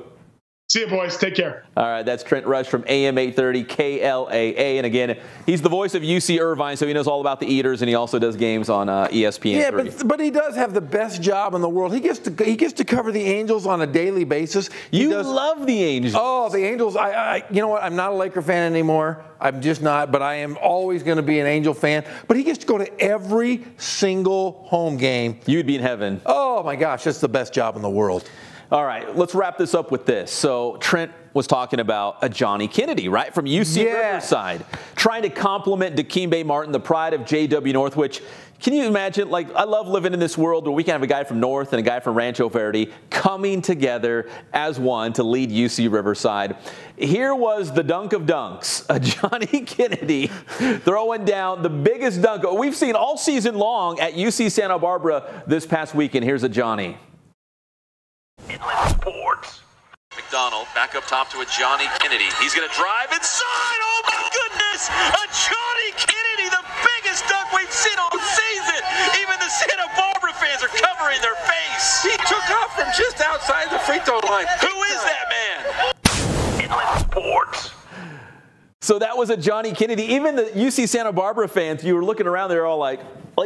See you, boys. Take care. All right, that's Trent Rush from AM830 KLAA. And again, he's the voice of UC Irvine, so he knows all about the Eaters, and he also does games on ESPN. Yeah, but he does have the best job in the world. He gets to cover the Angels on a daily basis. You love the Angels. Oh, the Angels. You know what? I'm not a Laker fan anymore. I'm just not, but I am always going to be an Angel fan. But he gets to go to every single home game. You'd be in heaven. Oh, my gosh. That's the best job in the world. All right, let's wrap this up with this. So Trent was talking about a Johnny Kennedy, right, from UC Riverside, trying to compliment Dikembe Martin, the pride of JW North, which, can you imagine, like, I love living in this world where we can have a guy from North and a guy from Rancho Verde coming together as one to lead UC Riverside. Here was the dunk of dunks, a Johnny Kennedy throwing down the biggest dunk we've seen all season long at UC Santa Barbara this past weekend. Here's a Johnny. Inland Sports. McDonald back up top to a Johnny Kennedy. He's going to drive inside. Oh, my goodness. A Johnny Kennedy, the biggest dunk we've seen all season. Even the Santa Barbara fans are covering their face. He took off from just outside the free throw line. Who is that man? Inland Sports. So that was a Johnny Kennedy. Even the UC Santa Barbara fans, you were looking around, they were all like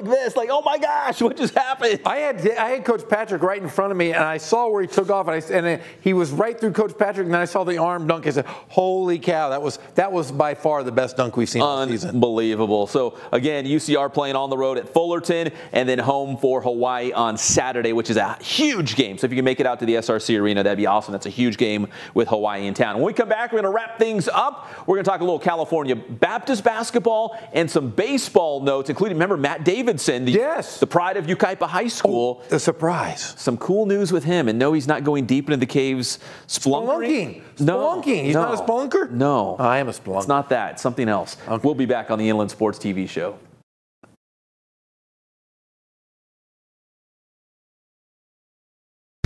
this, like, oh my gosh, what just happened? I had Coach Patrick right in front of me, and I saw where he took off, and he was right through Coach Patrick, and then I saw the arm dunk. I said, holy cow, that was by far the best dunk we've seen all season. Unbelievable. So again, UCR playing on the road at Fullerton, and then home for Hawaii on Saturday, which is a huge game. So if you can make it out to the SRC Arena, that'd be awesome. That's a huge game with Hawaii in town. When we come back, we're going to wrap things up. We're going to talk a little California Baptist basketball and some baseball notes, including, remember, Matt Davis Davidson, the pride of Yucaipa High School. Oh, the surprise. Some cool news with him. And no, he's not going deep into the caves spelunking. Spelunking. He's not a spelunker? No. I am a spelunker. It's not that. It's something else. Okay. We'll be back on the Inland Sports TV show.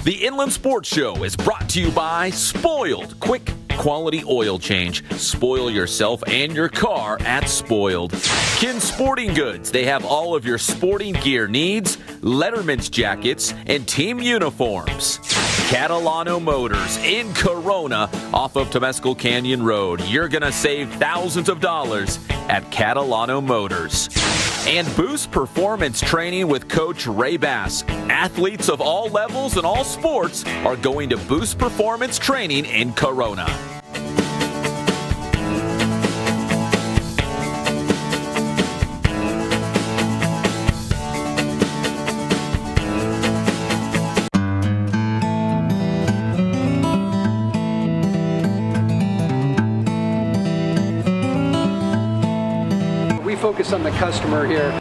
The Inland Sports Show is brought to you by Spoiled. Quick, quality oil change. Spoil yourself and your car at Spoiled. Kin Sporting Goods. They have all of your sporting gear needs, Letterman's jackets, and team uniforms. Catalano Motors in Corona off of Temescal Canyon Road. You're going to save thousands of dollars at Catalano Motors. And Boost Performance Training with Coach Ray Bass. Athletes of all levels and all sports are going to Boost Performance Training in Corona. Focus on the customer here.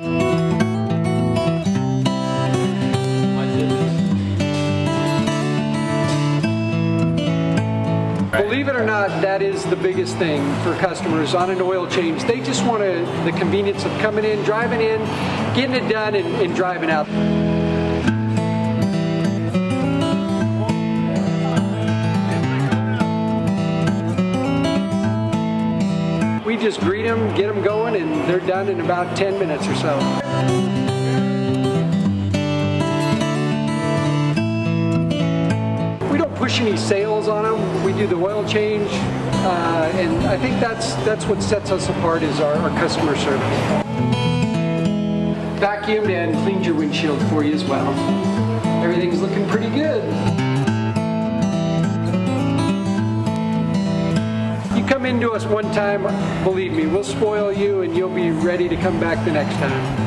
Believe it or not, that is the biggest thing for customers on an oil change. They just want the convenience of coming in, driving in, getting it done, and driving out. We just greet them, get them going, and they're done in about 10 minutes or so. We don't push any sales on them. We do the oil change, and I think that's what sets us apart is our customer service. Vacuumed and cleaned your windshield for you as well. Everything's looking pretty good. Come into us one time, believe me, we'll spoil you and you'll be ready to come back the next time.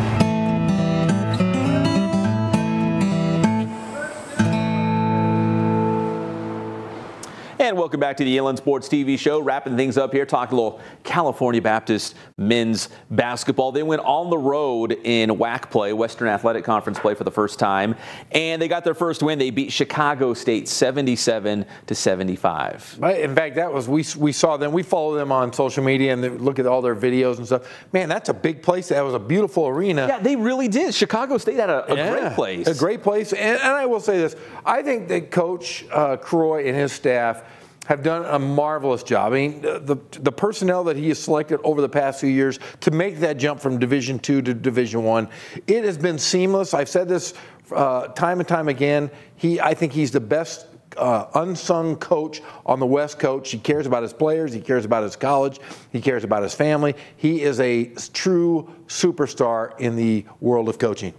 And welcome back to the Inland Sports TV show. Wrapping things up here, talking a little California Baptist men's basketball. They went on the road in WAC play, Western Athletic Conference play for the first time, and they got their first win. They beat Chicago State 77-75. Right. In fact, that was we saw them. We follow them on social media and look at all their videos and stuff. Man, that's a big place. That was a beautiful arena. Yeah, they really did. Chicago State had a great place. A great place. And I will say this. I think that Coach Croy and his staff have done a marvelous job. I mean, the personnel that he has selected over the past few years to make that jump from Division II to Division I, it has been seamless. I've said this time and time again. I think he's the best unsung coach on the West Coast. He cares about his players. He cares about his college. He cares about his family. He is a true superstar in the world of coaching.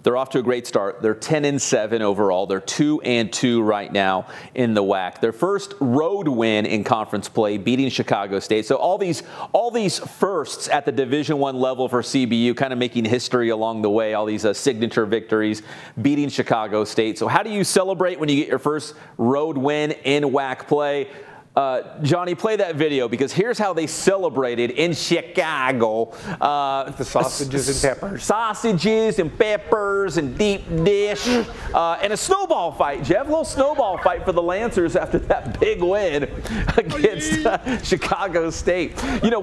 They're off to a great start. They're 10-7 overall. They're 2-2 right now in the WAC. Their first road win in conference play, beating Chicago State. So all these firsts at the Division I level for CBU, kind of making history along the way. All these signature victories, beating Chicago State. So how do you celebrate when you get your first road win in WAC play? Johnny, play that video because here's how they celebrated in Chicago. The sausages and peppers. Sausages and peppers and deep dish. And a snowball fight, Geoff. A little snowball fight for the Lancers after that big win against Chicago State. You know,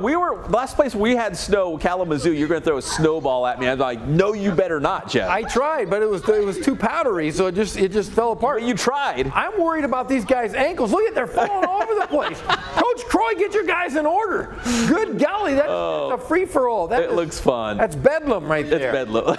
last place we had snow, Kalamazoo, you're going to throw a snowball at me. I was like, no, you better not, Geoff. I tried, but it was too powdery, so it just fell apart. But you tried. I'm worried about these guys' ankles. Look at they're falling all over the place. Coach Croy, get your guys in order. Good golly, that's a free-for-all. It looks fun. That's bedlam right there. It's bedlam.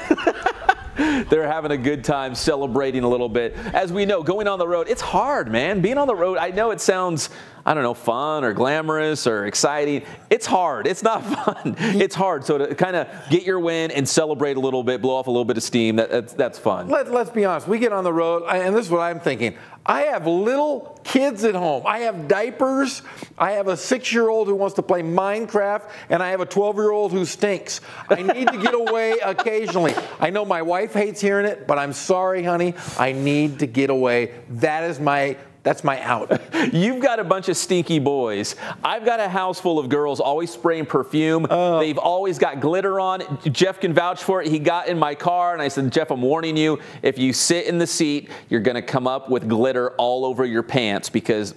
They're having a good time celebrating a little bit. As we know, going on the road, it's hard, man. Being on the road, I know it sounds, I don't know, fun or glamorous or exciting. It's hard. It's not fun. It's hard. So to kind of get your win and celebrate a little bit, blow off a little bit of steam, that's fun. Let's be honest. We get on the road, and this is what I'm thinking. I have little kids at home. I have diapers. I have a 6-year-old who wants to play Minecraft, and I have a 12-year-old who stinks. I need to get away occasionally. I know my wife hates hearing it, but I'm sorry, honey. I need to get away. That is my that's my out. You've got a bunch of stinky boys. I've got a house full of girls always spraying perfume. They've always got glitter on. Geoff can vouch for it. He got in my car, and I said, Geoff, I'm warning you, if you sit in the seat, you're going to come up with glitter all over your pants because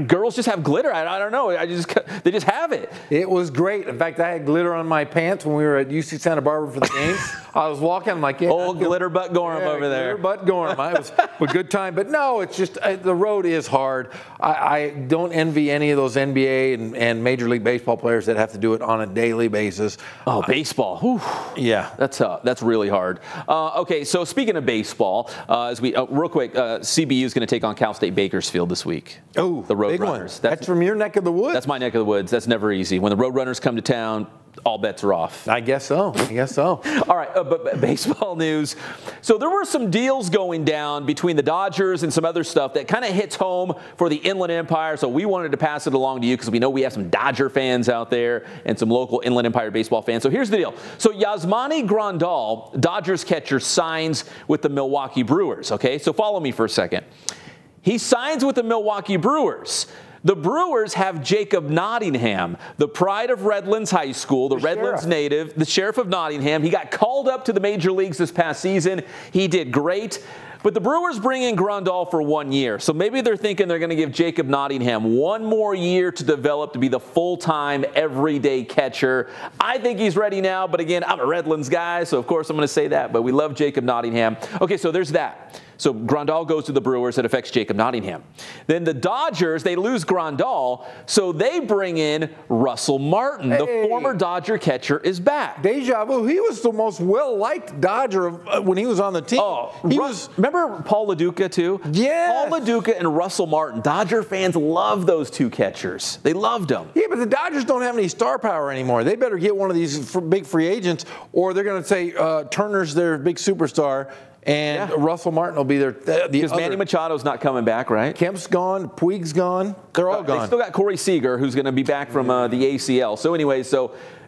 girls just have glitter. I don't know. They just have it. It was great. In fact, I had glitter on my pants when we were at UC Santa Barbara for the game. I was walking. I'm like, yeah, old glitter butt Gorham over there. Glitter butt Gorham. It was a good time. But no, it's just the road is hard. I don't envy any of those NBA and Major League Baseball players that have to do it on a daily basis. Oh, baseball. Whew. Yeah, that's really hard. Okay, so speaking of baseball, as we real quick, CBU is going to take on Cal State Bakersfield this week. Oh, the Road big Runners. One. That's from your neck of the woods. That's my neck of the woods. That's never easy. When the Road Runners come to town, all bets are off. I guess so. All right, but baseball news. So there were some deals going down between the Dodgers and some other stuff that kind of hits home for the Inland Empire. So we wanted to pass it along to you because we know we have some Dodger fans out there and some local Inland Empire baseball fans. So here's the deal. So Yasmani Grandal, Dodgers catcher, signs with the Milwaukee Brewers. Okay, so follow me for a second. He signs with the Milwaukee Brewers. The Brewers have Jacob Nottingham, the pride of Redlands High School, the Redlands native, the sheriff of Nottingham. He got called up to the major leagues this past season. He did great. But the Brewers bring in Grandal for 1 year. So maybe they're thinking they're going to give Jacob Nottingham 1 more year to develop to be the full-time, everyday catcher. I think he's ready now. But again, I'm a Redlands guy, so of course I'm going to say that. But we love Jacob Nottingham. Okay, so there's that. So Grandal goes to the Brewers. It affects Jacob Nottingham. Then the Dodgers, they lose Grandal, so they bring in Russell Martin. Hey. The former Dodger catcher is back. Deja vu. He was the most well-liked Dodger when he was on the team. Oh, remember Paul LaDuca, too? Yeah. Paul LaDuca and Russell Martin. Dodger fans love those two catchers. They loved them. Yeah, but the Dodgers don't have any star power anymore. They better get one of these big free agents, or they're going to say Turner's their big superstar. And Russell Martin will be there. Because Manny Machado's not coming back, right? Kemp's gone. Puig's gone. They're all gone. They still got Corey Seager, who's going to be back from the ACL. So anyway,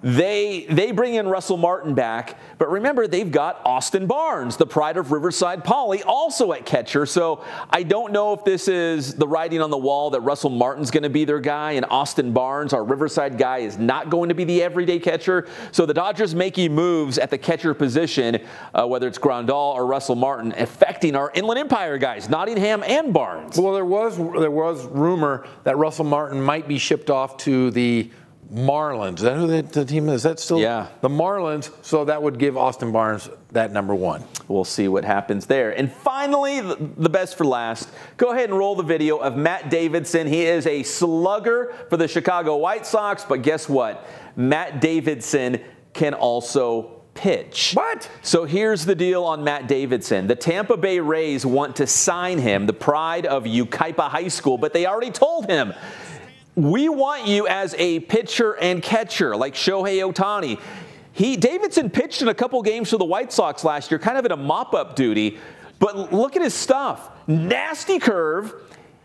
they bring in Russell Martin back. But remember, they've got Austin Barnes, the pride of Riverside Poly, also at catcher. So I don't know if this is the writing on the wall that Russell Martin's going to be their guy and Austin Barnes, our Riverside guy, is not going to be the everyday catcher. So the Dodgers making moves at the catcher position, whether it's Grandal or Russell Martin, affecting our Inland Empire guys, Nottingham and Barnes. Well, there was rumor that Russell Martin might be shipped off to the Marlins. Is that who the team is? Is that still the Marlins? So that would give Austin Barnes that number 1. We'll see what happens there. And finally, the best for last, go ahead and roll the video of Matt Davidson. He is a slugger for the Chicago White Sox, but guess what? Matt Davidson can also pitch. What? So here's the deal on Matt Davidson. The Tampa Bay Rays want to sign him, the pride of Yucaipa High School, but they already told him, we want you as a pitcher and catcher like Shohei Ohtani. Davidson pitched in a couple games for the White Sox last year, kind of in a mop-up duty, but look at his stuff. Nasty curve.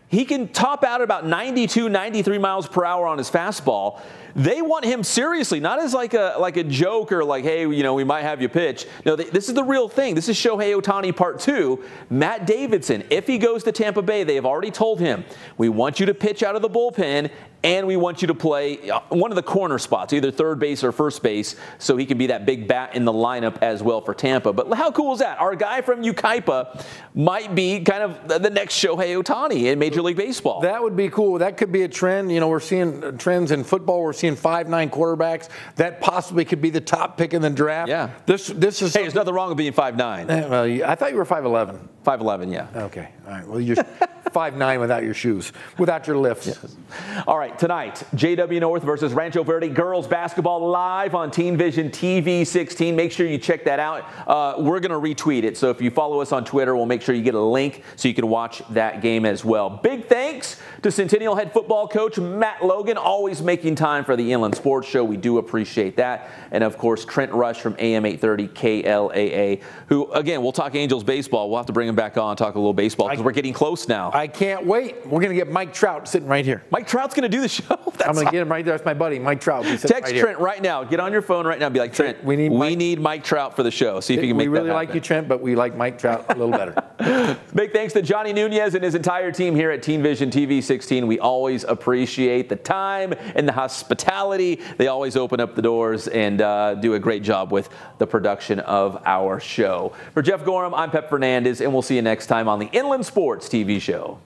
He can top out at about 92, 93 miles per hour on his fastball. They want him seriously, not as like a joke or like, hey, we might have you pitch. No, this is the real thing. This is Shohei Ohtani Part 2. Matt Davidson, if he goes to Tampa Bay, they have already told him, we want you to pitch out of the bullpen and we want you to play one of the corner spots, either third base or first base, so he can be that big bat in the lineup as well for Tampa. But how cool is that? Our guy from Yucaipa might be kind of the next Shohei Ohtani in Major League Baseball. That would be cool. That could be a trend. We're seeing trends in football. We're seeing 5'9" quarterbacks. That possibly could be the top pick in the draft. Yeah. This is. Hey, there's nothing wrong with being 5'9". Well, I thought you were 5'11". 5'11", yeah. Okay. All right. Well, you're 5'9" without your shoes, without your lifts. Yes. All right. Tonight, JW North versus Rancho Verde girls basketball live on Teen Vision TV 16. Make sure you check that out. We're going to retweet it. So if you follow us on Twitter, we'll make sure you get a link so you can watch that game as well. Big thanks to Centennial head football coach Matt Logan, always making time for the Inland Sports Show. We do appreciate that. And of course, Trent Rush from AM830 KLAA, who, again, we'll talk Angels baseball. We'll have to bring him back on, talk a little baseball, because we're getting close now. I can't wait. We're going to get Mike Trout sitting right here. Mike Trout's going to do the show. I'm going to get him right there. That's my buddy, Mike Trout. Text Trent right now. Get on your phone right now and be like, Trent, we need Mike Trout for the show. See if you can make that happen. We really like you, Trent, but we like Mike Trout a little better. Big thanks to Johnny Nunez and his entire team here at Teen Vision TV 16. We always appreciate the time and the hospitality. They always open up the doors and do a great job with the production of our show. For Geoff Gorham, I'm Pep Fernandez, and we'll see you next time on the Inland Sports TV show.